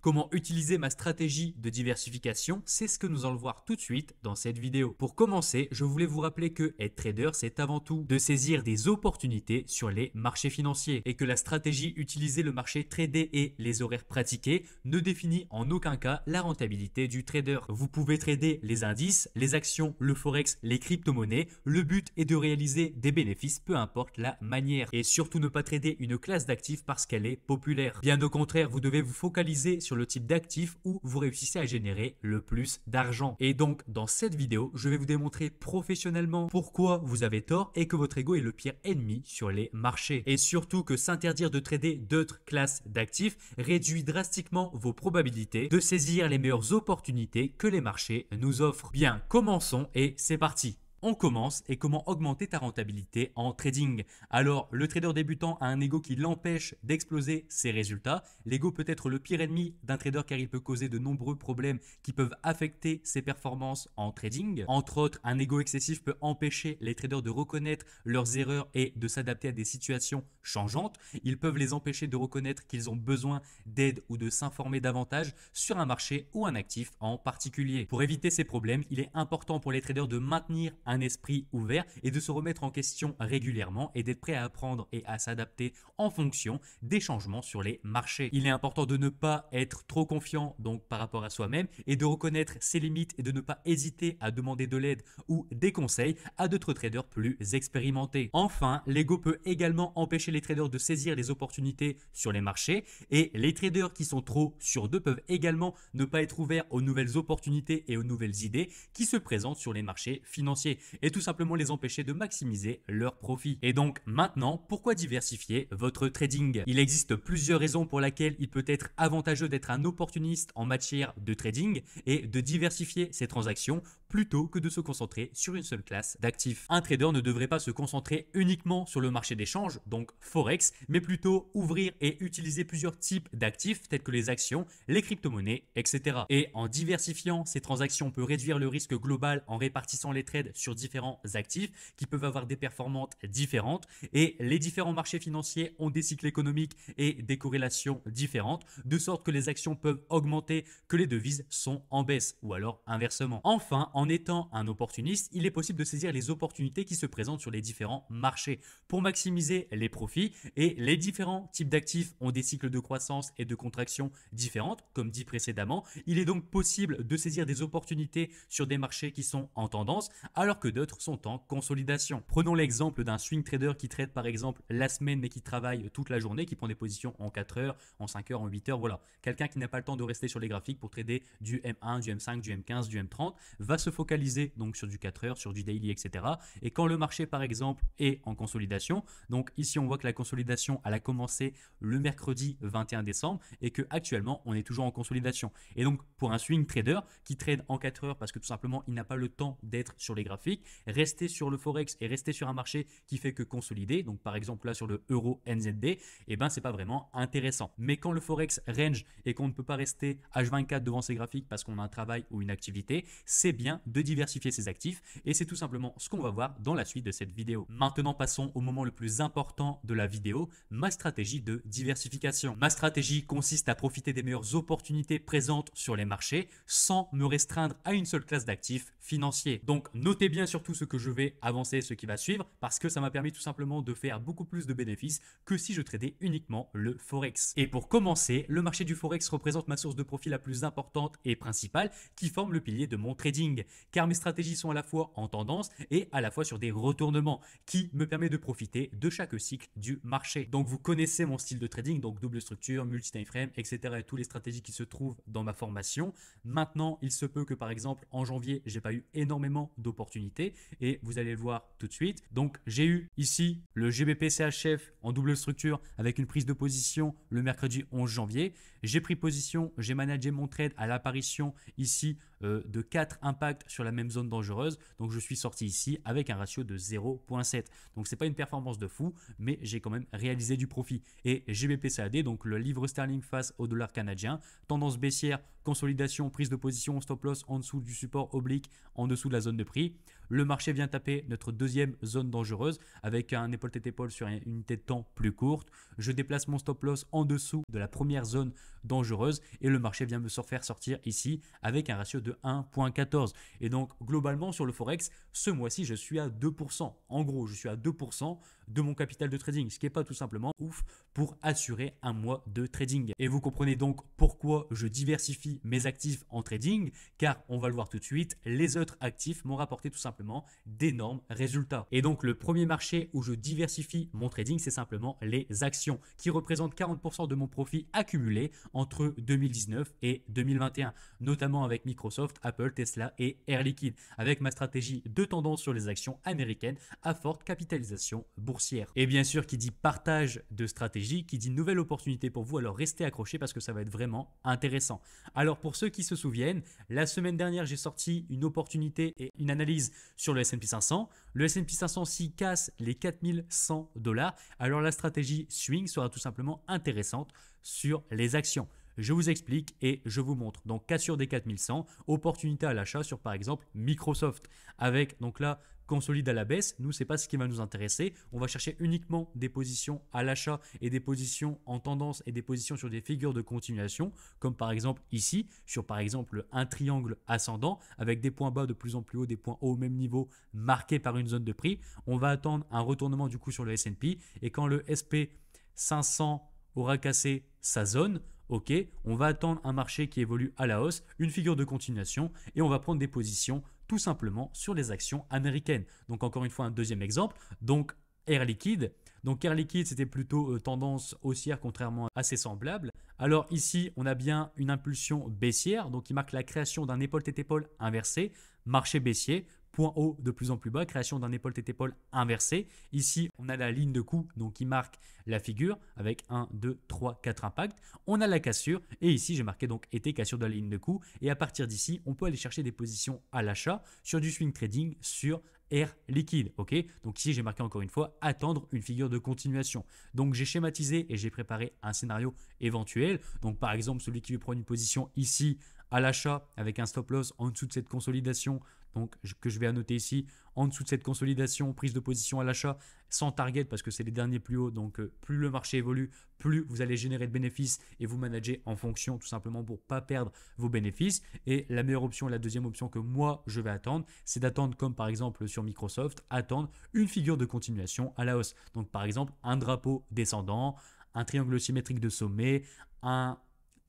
Comment utiliser ma stratégie de diversification? C'est ce que nous allons voir tout de suite dans cette vidéo. Pour commencer, je voulais vous rappeler que être trader, c'est avant tout de saisir des opportunités sur les marchés financiers et que la stratégie utiliser le marché tradé et les horaires pratiqués ne définit en aucun cas la rentabilité du trader. Vous pouvez trader les indices, les actions, le forex, les crypto-monnaies. Le but est de réaliser des bénéfices, peu importe la manière. Et surtout ne pas trader une classe d'actifs parce qu'elle est populaire. Bien au contraire, vous devez vous focaliser sur le type d'actifs où vous réussissez à générer le plus d'argent. Et donc, dans cette vidéo, je vais vous démontrer professionnellement pourquoi vous avez tort et que votre ego est le pire ennemi sur les marchés. Et surtout que s'interdire de trader d'autres classes d'actifs réduit drastiquement vos probabilités de saisir les meilleures opportunités que les marchés nous offrent. Bien, commençons et c'est parti. On commence et comment augmenter ta rentabilité en trading. Alors, le trader débutant a un ego qui l'empêche d'exploser ses résultats. L'ego peut être le pire ennemi d'un trader car il peut causer de nombreux problèmes qui peuvent affecter ses performances en trading. Entre autres, un ego excessif peut empêcher les traders de reconnaître leurs erreurs et de s'adapter à des situations changeantes. Ils peuvent les empêcher de reconnaître qu'ils ont besoin d'aide ou de s'informer davantage sur un marché ou un actif en particulier. Pour éviter ces problèmes, il est important pour les traders de maintenir un esprit ouvert et de se remettre en question régulièrement et d'être prêt à apprendre et à s'adapter en fonction des changements sur les marchés. Il est important de ne pas être trop confiant donc par rapport à soi-même et de reconnaître ses limites et de ne pas hésiter à demander de l'aide ou des conseils à d'autres traders plus expérimentés. Enfin, l'ego peut également empêcher les traders de saisir les opportunités sur les marchés et les traders qui sont trop sur d'eux peuvent également ne pas être ouverts aux nouvelles opportunités et aux nouvelles idées qui se présentent sur les marchés financiers et tout simplement les empêcher de maximiser leurs profits. Et donc maintenant, pourquoi diversifier votre trading? Il existe plusieurs raisons pour lesquelles il peut être avantageux d'être un opportuniste en matière de trading et de diversifier ses transactions plutôt que de se concentrer sur une seule classe d'actifs. Un trader ne devrait pas se concentrer uniquement sur le marché d'échange, donc Forex, mais plutôt ouvrir et utiliser plusieurs types d'actifs tels que les actions, les crypto-monnaies, etc. Et en diversifiant ses transactions, on peut réduire le risque global en répartissant les trades sur différents actifs qui peuvent avoir des performances différentes et les différents marchés financiers ont des cycles économiques et des corrélations différentes de sorte que les actions peuvent augmenter que les devises sont en baisse ou alors inversement. Enfin, en étant un opportuniste, il est possible de saisir les opportunités qui se présentent sur les différents marchés pour maximiser les profits et les différents types d'actifs ont des cycles de croissance et de contraction différentes comme dit précédemment. Il est donc possible de saisir des opportunités sur des marchés qui sont en tendance alors que d'autres sont en consolidation. Prenons l'exemple d'un swing trader qui trade par exemple la semaine mais qui travaille toute la journée, qui prend des positions en 4 heures, en 5 heures, en 8 heures, voilà. Quelqu'un qui n'a pas le temps de rester sur les graphiques pour trader du M1, du M5, du M15, du M30 va se focaliser donc sur du 4 heures, sur du daily, etc. Et quand le marché par exemple est en consolidation, donc ici on voit que la consolidation elle a commencé le mercredi 21 décembre et que actuellement on est toujours en consolidation. Et donc pour un swing trader qui trade en 4 heures parce que tout simplement il n'a pas le temps d'être sur les graphiques, rester sur le forex et rester sur un marché qui fait que consolider, donc par exemple là sur le euro NZD, et ben c'est pas vraiment intéressant. Mais quand le forex range et qu'on ne peut pas rester H24 devant ses graphiques parce qu'on a un travail ou une activité, c'est bien de diversifier ses actifs et c'est tout simplement ce qu'on va voir dans la suite de cette vidéo. Maintenant passons au moment le plus important de la vidéo, ma stratégie de diversification. Ma stratégie consiste à profiter des meilleures opportunités présentes sur les marchés sans me restreindre à une seule classe d'actifs financiers. Donc notez bien surtout ce que je vais avancer, ce qui va suivre, parce que ça m'a permis tout simplement de faire beaucoup plus de bénéfices que si je tradais uniquement le Forex. Et pour commencer, le marché du Forex représente ma source de profit la plus importante et principale qui forme le pilier de mon trading, car mes stratégies sont à la fois en tendance et à la fois sur des retournements qui me permet de profiter de chaque cycle du marché. Donc vous connaissez mon style de trading, donc double structure, multi-time frame, etc. et toutes les stratégies qui se trouvent dans ma formation. Maintenant, il se peut que par exemple en janvier, j'ai pas eu énormément d'opportunités et vous allez le voir tout de suite. Donc j'ai eu ici le GBP CHF en double structure avec une prise de position le mercredi 11 janvier. J'ai pris position, j'ai managé mon trade à l'apparition ici de 4 impacts sur la même zone dangereuse. Donc je suis sorti ici avec un ratio de 0.7. Donc c'est pas une performance de fou, mais j'ai quand même réalisé du profit. Et GBP CAD, donc le livre sterling face au dollar canadien, tendance baissière, consolidation, prise de position, stop loss en dessous du support oblique, en dessous de la zone de prix. Le marché vient taper notre deuxième zone dangereuse avec un épaule-tête-épaule sur une unité de temps plus courte. Je déplace mon stop loss en dessous de la première zone dangereuse et le marché vient me faire sortir ici avec un ratio de 1,14. Et donc globalement sur le Forex, ce mois-ci je suis à 2%. En gros, je suis à 2% de mon capital de trading, ce qui n'est pas tout simplement ouf pour assurer un mois de trading. Et vous comprenez donc pourquoi je diversifie mes actifs en trading, car on va le voir tout de suite, les autres actifs m'ont rapporté tout simplement d'énormes résultats. Et donc le premier marché où je diversifie mon trading, c'est simplement les actions qui représentent 40% de mon profit accumulé entre 2019 et 2021, notamment avec Microsoft, Apple, Tesla et Air Liquide, avec ma stratégie de tendance sur les actions américaines à forte capitalisation boursière. Et bien sûr, qui dit partage de stratégie, qui dit nouvelle opportunité pour vous, alors restez accrochés parce que ça va être vraiment intéressant. Alors pour ceux qui se souviennent, la semaine dernière, j'ai sorti une opportunité et une analyse sur le S&P 500. Le S&P 500 s'y casse les 4100 $. Alors la stratégie swing sera tout simplement intéressante sur les actions. Je vous explique et je vous montre. Donc cassure des 4100, opportunité à l'achat sur par exemple Microsoft. Avec donc là, consolide à la baisse, nous c'est pas ce qui va nous intéresser. On va chercher uniquement des positions à l'achat et des positions en tendance et des positions sur des figures de continuation, comme par exemple ici, sur par exemple un triangle ascendant avec des points bas de plus en plus haut, des points hauts au même niveau marqués par une zone de prix. On va attendre un retournement du coup sur le S&P et quand le SP 500 aura cassé sa zone, ok, on va attendre un marché qui évolue à la hausse, une figure de continuation et on va prendre des positions tout simplement sur les actions américaines. Donc encore une fois un deuxième exemple, donc Air Liquide. Donc Air Liquide c'était plutôt tendance haussière contrairement à ses semblables. Alors ici on a bien une impulsion baissière, donc qui marque la création d'un épaule-tête-épaule inversé, marché baissier. Point haut de plus en plus bas, création d'un épaule-tête-épaule inversé. Ici, on a la ligne de coup donc qui marque la figure avec 1, 2, 3, 4 impacts. On a la cassure et ici, j'ai marqué donc été cassure de la ligne de coup. Et à partir d'ici, on peut aller chercher des positions à l'achat sur du swing trading sur Air Liquide. Ok, donc ici, j'ai marqué encore une fois attendre une figure de continuation. Donc, j'ai schématisé et j'ai préparé un scénario éventuel. Donc, par exemple, celui qui veut prendre une position ici à l'achat avec un stop loss en dessous de cette consolidation, donc que je vais annoter ici, en dessous de cette consolidation, prise de position à l'achat sans target parce que c'est les derniers plus hauts, donc plus le marché évolue, plus vous allez générer de bénéfices et vous manager en fonction tout simplement pour ne pas perdre vos bénéfices. Et la meilleure option, la deuxième option que moi je vais attendre, c'est d'attendre comme par exemple sur Microsoft, attendre une figure de continuation à la hausse. Donc par exemple un drapeau descendant, un triangle symétrique de sommet, un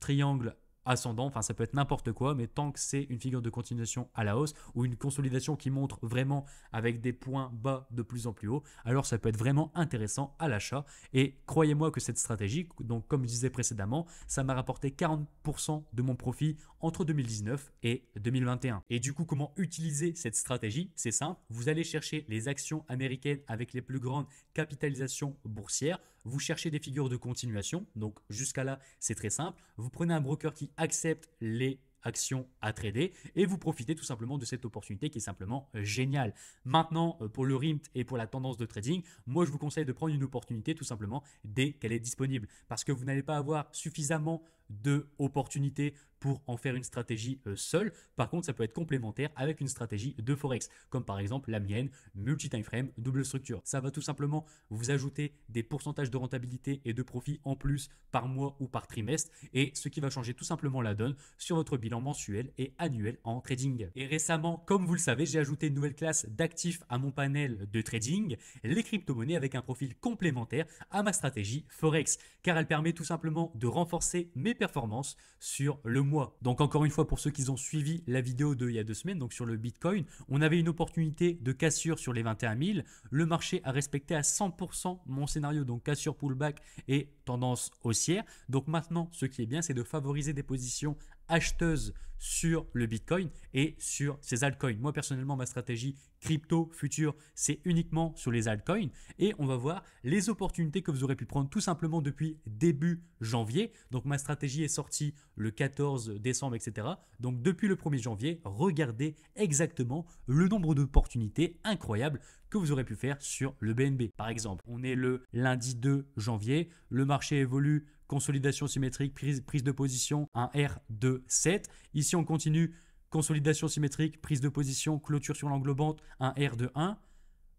triangle ascendant, enfin ça peut être n'importe quoi, mais tant que c'est une figure de continuation à la hausse ou une consolidation qui montre vraiment avec des points bas de plus en plus haut, alors ça peut être vraiment intéressant à l'achat. Et croyez-moi que cette stratégie, donc comme je disais précédemment, ça m'a rapporté 40% de mon profit entre 2019 et 2021. Et du coup, comment utiliser cette stratégie? C'est simple, vous allez chercher les actions américaines avec les plus grandes capitalisations boursières. Vous cherchez des figures de continuation, donc jusqu'à là c'est très simple. Vous prenez un broker qui accepte les actions à trader et vous profitez tout simplement de cette opportunité qui est simplement géniale. Maintenant, pour le RIMT et pour la tendance de trading, moi je vous conseille de prendre une opportunité tout simplement dès qu'elle est disponible parce que vous n'allez pas avoir suffisamment d'opportunités pour en faire une stratégie seule. Par contre, ça peut être complémentaire avec une stratégie de Forex, comme par exemple la mienne, multi-time frame, double structure. Ça va tout simplement vous ajouter des pourcentages de rentabilité et de profit en plus par mois ou par trimestre, et ce qui va changer tout simplement la donne sur votre bilan mensuel et annuel en trading. Et récemment, comme vous le savez, j'ai ajouté une nouvelle classe d'actifs à mon panel de trading, les crypto-monnaies avec un profil complémentaire à ma stratégie Forex, car elle permet tout simplement de renforcer mes performances sur le mois. Donc encore une fois, pour ceux qui ont suivi la vidéo d'il y a 2 semaines, donc sur le Bitcoin, on avait une opportunité de cassure sur les 21 000. Le marché a respecté à 100% mon scénario, donc cassure, pullback et tendance haussière. Donc maintenant, ce qui est bien, c'est de favoriser des positions acheteuses sur le Bitcoin et sur ces altcoins. Moi personnellement, ma stratégie crypto future, c'est uniquement sur les altcoins et on va voir les opportunités que vous aurez pu prendre tout simplement depuis début janvier. Donc ma stratégie est sortie le 14 décembre, etc. Donc depuis le 1er janvier, regardez exactement le nombre d'opportunités incroyables que vous aurez pu faire sur le BNB. Par exemple, on est le lundi 2 janvier, le marché évolue, consolidation symétrique, prise de position, un R2,7. Ici, on continue consolidation symétrique, prise de position, clôture sur l'englobante, un R de 1.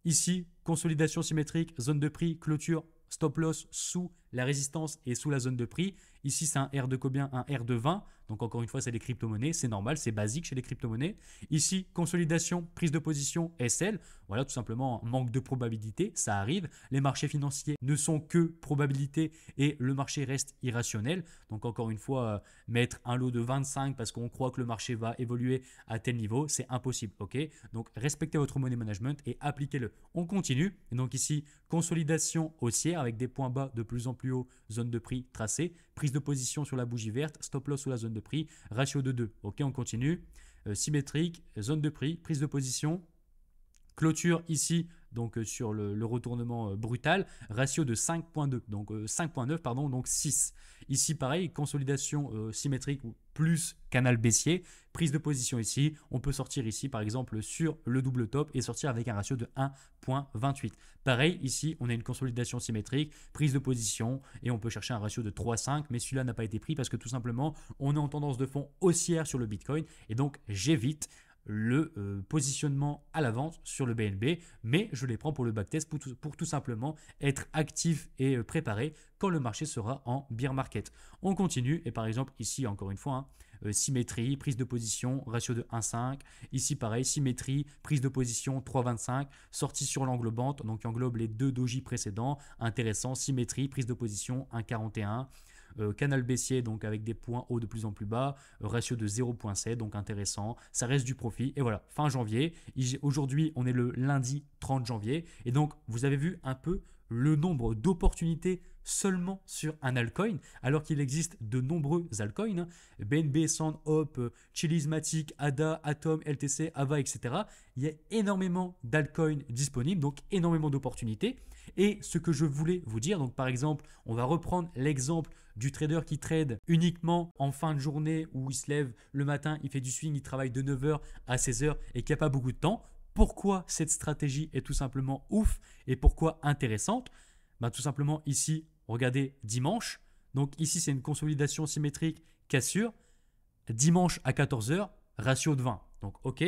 Ici, consolidation symétrique, zone de prix, clôture, stop loss sous la résistance et sous la zone de prix. Ici, c'est un R de combien? Un R de 20. Donc encore une fois, c'est les crypto-monnaies, c'est normal, c'est basique chez les crypto-monnaies. Ici, consolidation, prise de position, SL. Voilà, tout simplement, manque de probabilité, ça arrive. Les marchés financiers ne sont que probabilité et le marché reste irrationnel. Donc encore une fois, mettre un lot de 25 parce qu'on croit que le marché va évoluer à tel niveau, c'est impossible. Ok, donc respectez votre money management et appliquez-le. On continue. Et donc ici, consolidation haussière avec des points bas de plus en plus haut, zone de prix tracée, prise de position sur la bougie verte, stop loss sous la zone de prix, ratio de 2. Ok, on continue. Symétrique, zone de prix, prise de position, clôture ici, donc sur le retournement brutal, ratio de 5.2, donc 5.9, pardon, donc 6. Ici, pareil, consolidation symétrique ou plus canal baissier, prise de position ici. On peut sortir ici, par exemple, sur le double top et sortir avec un ratio de 1.28. Pareil, ici, on a une consolidation symétrique, prise de position et on peut chercher un ratio de 3.5, mais celui-là n'a pas été pris parce que tout simplement, on est en tendance de fond haussière sur le Bitcoin et donc j'évite le positionnement à la vente sur le BNB, mais je les prends pour le backtest pour tout simplement être actif et préparé quand le marché sera en bear market. On continue et par exemple ici encore une fois, symétrie, prise de position, ratio de 1,5. Ici pareil, symétrie, prise de position 3,25, sortie sur l'englobante, donc qui englobe les deux dojis précédents, intéressant, symétrie, prise de position 1,41. Canal baissier donc avec des points hauts de plus en plus bas, ratio de 0.7 donc intéressant, ça reste du profit et voilà, fin janvier, aujourd'hui on est le lundi 30 janvier et donc vous avez vu un peu le nombre d'opportunités seulement sur un altcoin alors qu'il existe de nombreux altcoins, BNB, Sand, Hop, Chillismatic, ADA, Atom, LTC, AVA, etc. Il y a énormément d'altcoins disponibles, donc énormément d'opportunités. Et ce que je voulais vous dire, donc par exemple, on va reprendre l'exemple du trader qui trade uniquement en fin de journée où il se lève le matin, il fait du swing, il travaille de 9h à 16h et qui n'a pas beaucoup de temps. Pourquoi cette stratégie est tout simplement ouf et pourquoi intéressante? Tout simplement ici, regardez dimanche. Donc ici, c'est une consolidation symétrique cassure. Dimanche à 14h, ratio de 20. Donc ok.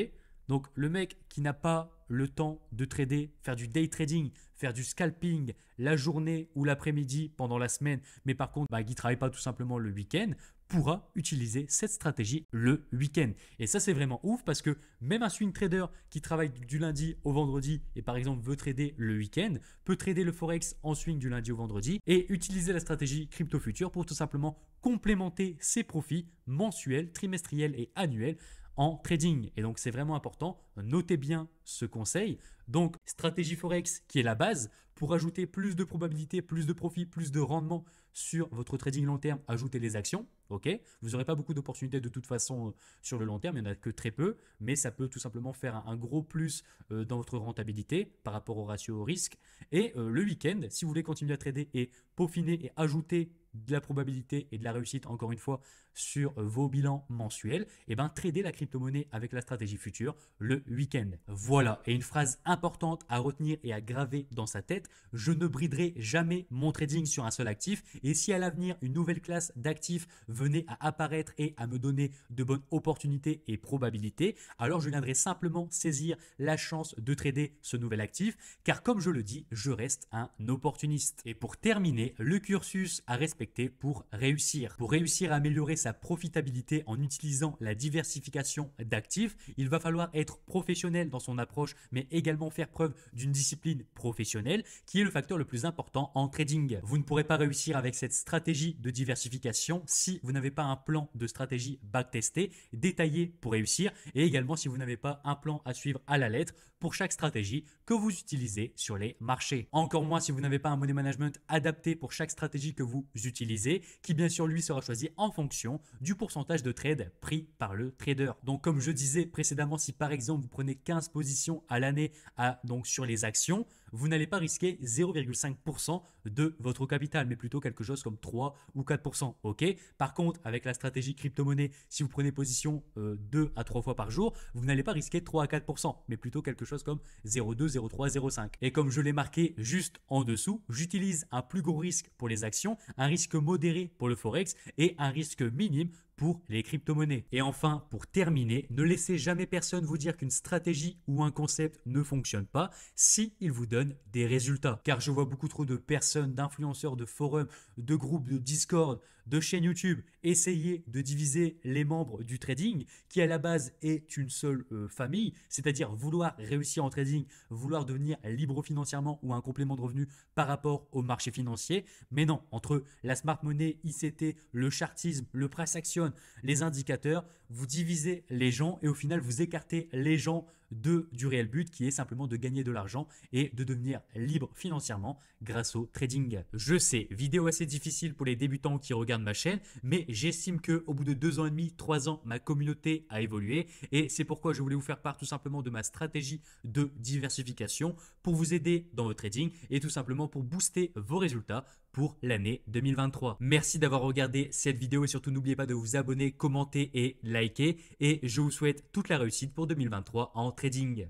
Donc le mec qui n'a pas le temps de trader, faire du day trading, faire du scalping la journée ou l'après-midi pendant la semaine, mais par contre qui ne travaille pas tout simplement le week-end, pourra utiliser cette stratégie le week-end. Et ça, c'est vraiment ouf parce que même un swing trader qui travaille du lundi au vendredi et par exemple veut trader le week-end, peut trader le Forex en swing du lundi au vendredi et utiliser la stratégie crypto future pour tout simplement complémenter ses profits mensuels, trimestriels et annuels en trading. Et donc, c'est vraiment important. Notez bien ce conseil. Donc, stratégie Forex qui est la base pour ajouter plus de probabilité, plus de profit, plus de rendement sur votre trading long terme, ajoutez les actions. Ok, vous n'aurez pas beaucoup d'opportunités de toute façon sur le long terme, il n'y en a que très peu, mais ça peut tout simplement faire un gros plus dans votre rentabilité par rapport au ratio au risque. Et le week-end, si vous voulez continuer à trader et peaufiner et ajouter de la probabilité et de la réussite, encore une fois, sur vos bilans mensuels, et tradez la crypto-monnaie avec la stratégie future le week-end. Voilà, et une phrase importante à retenir et à graver dans sa tête, je ne briderai jamais mon trading sur un seul actif, et si à l'avenir une nouvelle classe d'actifs venait à apparaître et à me donner de bonnes opportunités et probabilités, alors je viendrai simplement saisir la chance de trader ce nouvel actif, car comme je le dis, je reste un opportuniste. Et pour terminer, le cursus à respecter pour réussir. Pour réussir à améliorer sa profitabilité en utilisant la diversification d'actifs, il va falloir être professionnel dans son approche, mais également faire preuve d'une discipline professionnelle qui est le facteur le plus important en trading. Vous ne pourrez pas réussir avec cette stratégie de diversification si vous n'avez pas un plan de stratégie backtesté, détaillé pour réussir, et également si vous n'avez pas un plan à suivre à la lettre pour chaque stratégie que vous utilisez sur les marchés. Encore moins si vous n'avez pas un money management adapté pour chaque stratégie que vous utilisez, qui bien sûr lui sera choisi en fonction du pourcentage de trade pris par le trader. Donc comme je disais précédemment, si par exemple vous prenez 15 positions à l'année donc sur les actions, vous n'allez pas risquer 0,5% de votre capital, mais plutôt quelque chose comme 3 ou 4%. Ok. Par contre, avec la stratégie crypto-monnaie, si vous prenez position 2 à 3 fois par jour, vous n'allez pas risquer 3 à 4%, mais plutôt quelque chose comme 0,2, 0,3, 0,5. Et comme je l'ai marqué juste en dessous, j'utilise un plus gros risque pour les actions, un risque modéré pour le Forex et un risque minime pour les crypto-monnaies. Et enfin, pour terminer, ne laissez jamais personne vous dire qu'une stratégie ou un concept ne fonctionne pas si il vous donne des résultats. Car je vois beaucoup trop de personnes, d'influenceurs, de forums, de groupes, de Discord, de chaînes YouTube essayer de diviser les membres du trading qui à la base est une seule famille, c'est-à-dire vouloir réussir en trading, vouloir devenir libre financièrement ou un complément de revenu par rapport au marché financier. Mais non, entre la smart money, ICT, le chartisme, le price action, les indicateurs, vous divisez les gens et au final vous écartez les gens du réel but qui est simplement de gagner de l'argent et de devenir libre financièrement grâce au trading. Je sais, vidéo assez difficile pour les débutants qui regardent ma chaîne, mais j'estime qu'au bout de 2 ans et demi, 3 ans, ma communauté a évolué et c'est pourquoi je voulais vous faire part tout simplement de ma stratégie de diversification pour vous aider dans votre trading et tout simplement pour booster vos résultats pour l'année 2023. Merci d'avoir regardé cette vidéo et surtout n'oubliez pas de vous abonner, commenter et liker et je vous souhaite toute la réussite pour 2023 en trading.